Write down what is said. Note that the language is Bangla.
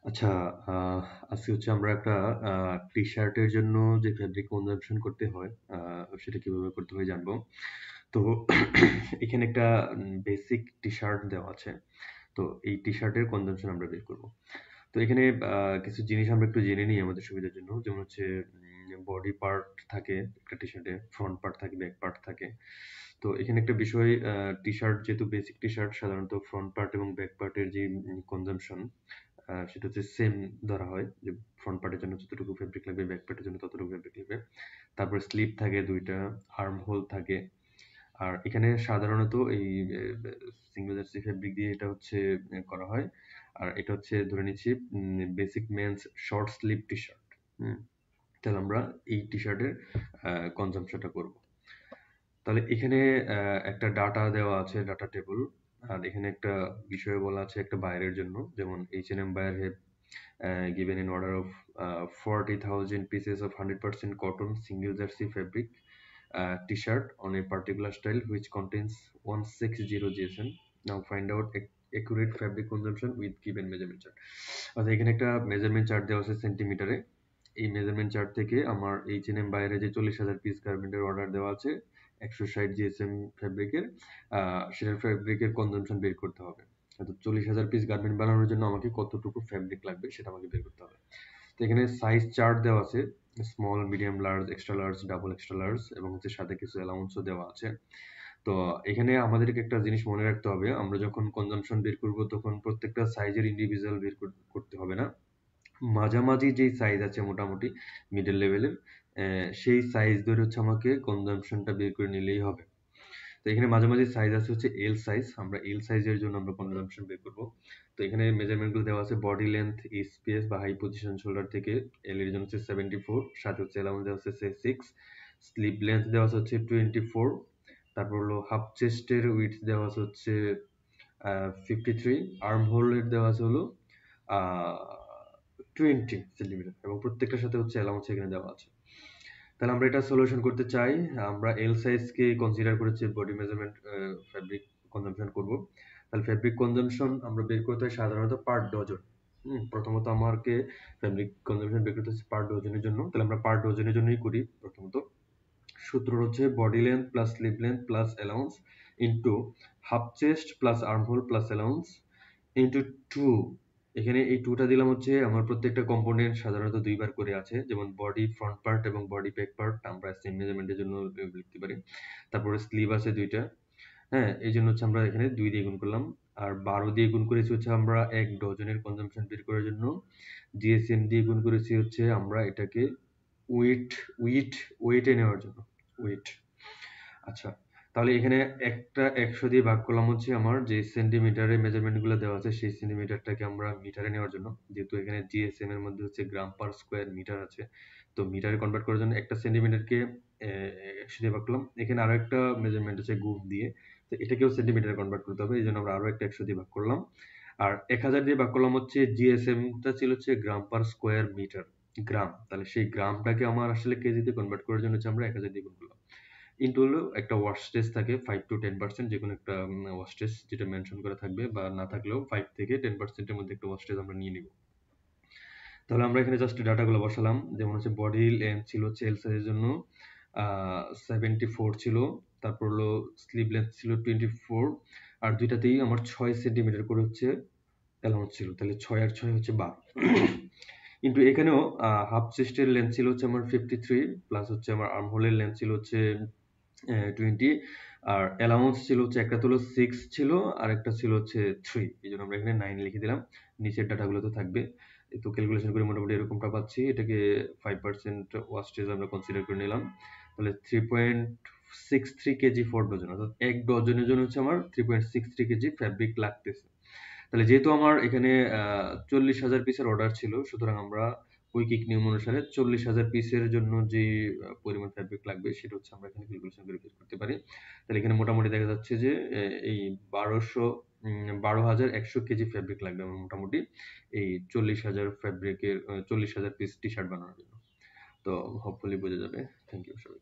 আচ্ছা, আহ, আজকে হচ্ছে আমরা একটা টি-শার্টের জন্য যে ফেব্রিক কনজাম্পশন করতে হয় সেটা কিভাবে করতে হয় জানবো। তো এখানে একটা বেসিক টি-শার্ট দেওয়া আছে। তো এই টি-শার্টের কনজাম্পশন আমরা বের করব। তো এখানে কিছু জিনিস আমরা একটু জেনে নিই আমাদের সুবিধার জন্য। যেমন হচ্ছে বডি পার্ট থাকে একটা টি-শার্টে, ফ্রন্ট পার্ট থাকে, ব্যাক পার্ট থাকে। তো এখানে একটা বিষয়, টি-শার্ট যেহেতু বেসিক টি-শার্ট, সাধারণত ফ্রন্ট পার্ট এবং ব্যাক পার্টের যে কনজাম্পশন সেটা হচ্ছে সেম ধরা হয়, যে ফ্রন্ট পার্টের জন্য যতটুকু ফেব্রিক লাগবে, ব্যাক পার্টের জন্য ততটুকু ফেব্রিক লাগবে। তারপর স্লিপ থাকে দুইটা, আর্ম হোল থাকে। আর এখানে সাধারণত এই সিঙ্গেল জার্সি ফেব্রিক দিয়ে এটা হচ্ছে করা হয়। আর এটা হচ্ছে ধরে নিচ্ছি basic men's short sleeve T shirt. তাহলে আমরা এই টি শার্টের কনজাম্পশনটা করব। তাহলে এখানে একটা ডাটা দেওয়া আছে, ডাটা টেবল। আর এখানে একটা বিষয় বলা আছে একটা বায়ারের জন্য, যেমন H&M buyer have given an order of 40,000 pieces of 100% cotton single jersey fabric t-shirt on a particular style which contains 160 GSM. Now find out accurate fabric consumption with given measurement chart. আচ্ছা, এখানে একটা মেজারমেন্ট চার্ট দেওয়া আছে সেন্টিমিটারে। এই মেজারমেন্ট চার্ট থেকে আমার H&M বাইরে যে 40,000 পিস গার্মেন্টের অর্ডার দেওয়া আছে 160 জিএসএম ফেব্রিকের, সেটার ফেব্রিকের কনজাম্পশন বের করতে হবে। তো 40,000 পিস গার্মেন্ট বানানোর জন্য আমাকে কতটুকু ফেব্রিক লাগবে সেটা আমাকে বের করতে হবে। তো এখানে সাইজ চার্ট দেওয়া আছে, small, medium, large, extra large, double extra large, এবং হচ্ছে সাথে কিছু অ্যালাউন্সও দেওয়া আছে। তো এখানে আমাদেরকে একটা জিনিস মনে রাখতে হবে, আমরা যখন কনজাম্পশন বের করব তখন প্রত্যেকটা সাইজের ইন্ডিভিজুয়াল বের করতে হবে না। মাঝামাঝি যেই সাইজ আছে মোটামুটি মিডল লেভেলের, সেই সাইজ ধরে হচ্ছে আমাকে কনজাম্পশনটা বের করে নিলেই হবে। তো এখানে মাঝামাঝি সাইজ আছে হচ্ছে এল সাইজ, আমরা এল সাইজের জন্য আমরা কনজাম্পশন বের করব। তো এখানে মেজারমেন্ট গুলো দেওয়া আছে, বডি লেন্থ স্পেস বা হাই পজিশন শোল্ডার থেকে এল এর জন্য হচ্ছে 74, সাথে হচ্ছে অ্যালাউন্স দেওয়া আছে 6, স্লিভ লেন্থ দেওয়া আছে হচ্ছে 24, তারপর হলো হাফ চেস্টের উইডথ দেওয়া আছে হচ্ছে 53, আর্ম হোলের দেওয়া আছে হলো 20 সেন্টিমিটার, এবং প্রত্যেকটার সাথে হচ্ছে অ্যালাউন্স এখানে দেওয়া আছে। তাহলে আমরা এটা সলিউশন করতে চাই, আমরা এল সাইজকে কনসিডার করেছি বডি মেজারমেন্ট ফ্যাব্রিক কনজাম্পশন করব। তাহলে ফ্যাব্রিক কনজাম্পশন আমরা বের করতে হয় সাধারণত পার ডজন। প্রথমত আমাকে ফ্যাব্রিক কনজাম্পশন বের করতে হচ্ছে পার ডজনের জন্য। তাহলে আমরা পার ডজনের জন্যই করি প্রথমত। সূত্র হচ্ছে body length plus sleeve length plus allowance into half chest plus arm whole plus allowance into 2। এখানে এই 2টা দিলাম হচ্ছে আমার প্রত্যেকটা কম্পোনেন্ট সাধারণত দুইবার করে আছে, যেমন বডি ফ্রন্ট পার্ট এবং বডি ব্যাক পার্ট আমরা সেম মেজারমেন্টের জন্য লিখতে পারি। তারপরে স্লিভ আছে দুইটা, হ্যাঁ, এই জন্য হচ্ছে আমরা এখানে 2 দিয়ে গুণ করলাম। আর 12 দিয়ে গুণ করেছি হচ্ছে আমরা এক ডজনের কনজাম্পশন বের করার জন্য। জিএসএম দিয়ে গুণ করেছি হচ্ছে আমরা এটাকে ওয়েট ওয়েট ওয়েটে নেওয়ার জন্য, ওয়েট। আচ্ছা, তাহলে এখানে একটা 100 দিয়ে ভাগ করলাম হচ্ছে আমার যে সেন্টিমিটারে মেজারমেন্ট গুলো দেওয়া আছে সেই সেন্টিমিটারটাকে আমরা মিটারে নেওয়ার জন্য, যেহেতু এখানে জিএসএম এর মধ্যে হচ্ছে গ্রাম পার স্কোয়ার মিটার আছে। তো মিটারে কনভার্ট করার জন্য একটা সেন্টিমিটারকে 100 দিয়ে ভাগ করলাম। এখানে আরো একটা মেজারমেন্ট আছে গুণ দিয়ে, তো এটাকেও সেন্টিমিটারে কনভার্ট করতে হবে, এই জন্য আমরা আরো একটা 100 দিয়ে ভাগ করলাম। আর 1000 দিয়ে ভাগ করলাম হচ্ছে জিএসএমটা ছিল হচ্ছে গ্রাম পার স্কোয়ার মিটার, গ্রাম। তাহলে সেই গ্রামটাকে আমার আসলে কেজিতে কনভার্ট করার জন্য হচ্ছে আমরা 1000 দিয়ে গুণ করলাম। ইনটু হলো একটা ওয়াটেজ থাকে 5 to 10%, যেকোনো একটা ওয়াটেজ যেটা মেনশন করা থাকবে, বা না থাকলেও 5 থেকে 10% এর মধ্যে একটা ওয়াটেজ আমরা নিয়ে নিব। তাহলে আমরা এখানে জাস্ট ডাটাগুলো বসালাম, যেমন হচ্ছে বডি লেন্থ ছিল হচ্ছে এল সাইজের জন্য 74 ছিল, তারপর হলো স্লিভ লেন্থ ছিল 24, আর দুইটাতেই আমার 6 সেন্টিমিটার করে হচ্ছে অ্যালাউন্স ছিল। তাহলে 6 আর 6 হচ্ছে 12। কিন্তু এখানেও হাফ চেস্টের লেন্থ ছিল হচ্ছে আমার 53, প্লাস হচ্ছে আমার আর্ম হোলের লেন্থ ছিল হচ্ছে 20, আর অ্যালাউন্স ছিল হচ্ছে একটা হলো 6 ছিল আর একটা ছিল হচ্ছে 3, এই জন্য আমরা এখানে 9 লিখে দিলাম। নিচের ডাটাগুলো তো থাকবে। তো ক্যালকুলেশন করে মোটামুটি এরকমটা পাচ্ছি, এটাকে 5% ওয়াস্টেজ আমরা কনসিডার করে নিলাম। তাহলে 3.63 কেজি ফর ডজন, অর্থাৎ এক ডজনের জন্য হচ্ছে আমার 3.63 কেজি ফ্যাব্রিক লাগতেছে। তাহলে যেহেতু আমার এখানে 40,000 পিসের অর্ডার ছিল, সুতরাং আমরা উইকিক নিয়ম অনুসারে 40,000 পিসের জন্য যে পরিমাণ ফ্যাব্রিক লাগবে সেটা হচ্ছে আমরা এখানে ক্যালকুলেশন করে বের করতে পারি। তাহলে এখানে মোটামুটি দেখা যাচ্ছে যে এই 12,100 কেজি ফ্যাব্রিক লাগবে আমার মোটামুটি এই 40,000 ফ্যাব্রিকের 40,000 পিস টি শার্ট বানানোর জন্য। তো হোপফুলি বোঝা যাবে। থ্যাংক ইউ সবাই।